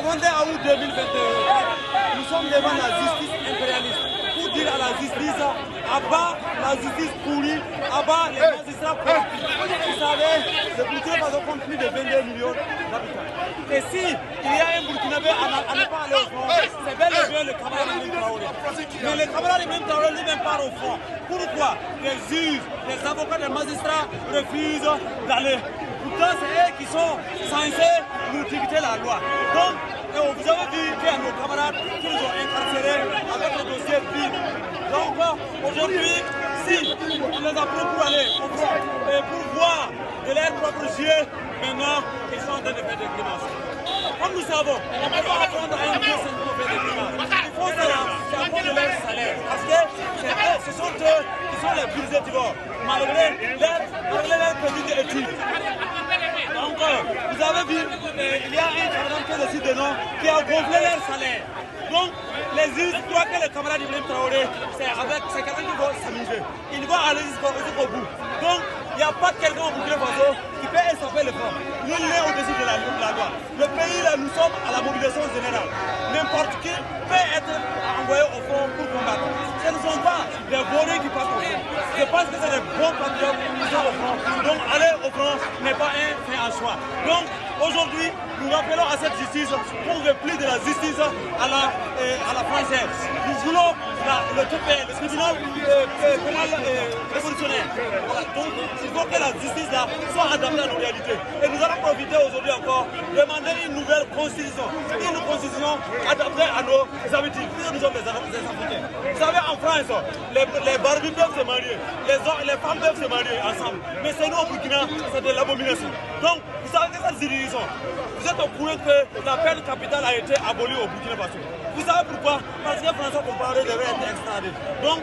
21 août 2021, nous sommes devant la justice impérialiste pour dire à la justice, abat la justice pourrie, abat les magistrats corrompus. Vous savez, le Burkina Faso compte plus de 22 millions d'habitants. Et si il y a un Burkinabé à ne pas aller au front, c'est bel et bien le camarade Ibrahim Traoré. Mais le camarade Ibrahim Traoré lui-même part au front. Pourquoi? Les juges, les avocats, les magistrats refusent d'aller. Pourtant, c'est eux qui sont censés nous dicter la loi. Donc, vous avez vu qu'il y a nos camarades qui nous ont incarcérés avec le dossier PIB. Donc, aujourd'hui, si on les a pris pour aller au front et pour voir de leurs propres yeux, maintenant, ils sont en train de faire des grimaces. Comme nous savons, on ne peut pas apprendre à un vieux pour faire des grimaces. Il faut cela, c'est à cause de leur salaire. Parce que ce sont eux qui sont les plus étudiants, malgré leur petite étude. Donc, vous avez vu, il y a un camarade qui est aussi de nom qui a gonflé leur salaire. Donc, les juges croient que le camarade Ibrahim Traoré, c'est quelqu'un qui va s'amuser. Il va aller jusqu'au bout. Donc, il n'y a pas quelqu'un au Burkina Faso qui peut échapper le front. Nul n'est au-dessus de la loi. Le pays, là, nous sommes à la mobilisation générale. N'importe qui peut être envoyé au front pour combattre. Ce ne sont pas des volets qui passent au front. Je pense que c'est des bons patriotes qui sont au front. Donc, aller au front n'est pas un choix. Donc, aujourd'hui, nous rappelons à cette justice qu'on ne veut plus de la justice à la française. Nous voulons le tribunal pénal révolutionnaire. Voilà. Donc, il faut que la justice là soit adaptée à nos réalités. Et nous allons profiter aujourd'hui encore de demander une nouvelle constitution. Une constitution adaptée à nos habitudes. Nous sommes les Africains. Vous savez, en France, les barbus peuvent se marier, les femmes peuvent se marier ensemble. Mais c'est nous au Burkina, c'est de l'abomination. Donc, vous savez que cette jurisdiction, vous êtes au courant que la peine capitale a été abolie au Burkina Faso. Vous savez pourquoi? Parce que François Compaoré devait être extradé. Donc,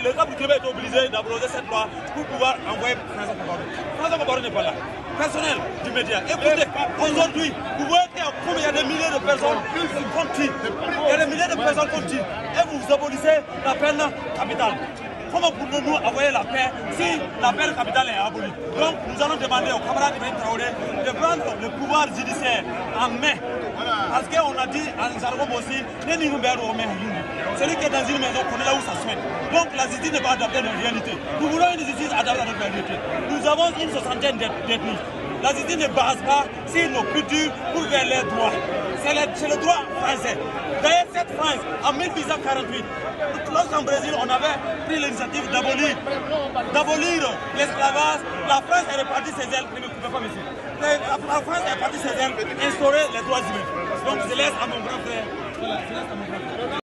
l'État burkinabé est obligé d'abroger cette loi pour pouvoir envoyer François Compaoré. François Compaoré n'est pas là. Personnel du média. Écoutez, aujourd'hui, vous voyez qu'il y a des milliers de personnes qui continuent. Il y a des milliers de personnes qui continuent. Et vous abolissez la peine capitale. Comment pouvons-nous envoyer la paix si la peine capitale est abolie? Donc, nous allons demander au camarade Ibrahim Traoré de prendre le pouvoir judiciaire en main. Parce qu'on a dit en jargon aussi, celui qui est dans une maison connaît là où ça se fait. Donc, la justice n'est pas adaptée à nos réalités. Nous voulons une justice adaptée à notre réalité. Nous avons une soixantaine détenus. La justice ne base pas sur nos cultures pour faire les droits. C'est le droit français. D'ailleurs, cette France, en 1848, lorsqu'en Brésil, on avait pris l'initiative d'abolir l'esclavage, la France est repartie ses ailes, ne me coupez pas, monsieur. La France est repartie ses ailes, instaurer les droits humains. Donc, je laisse à mon grand frère.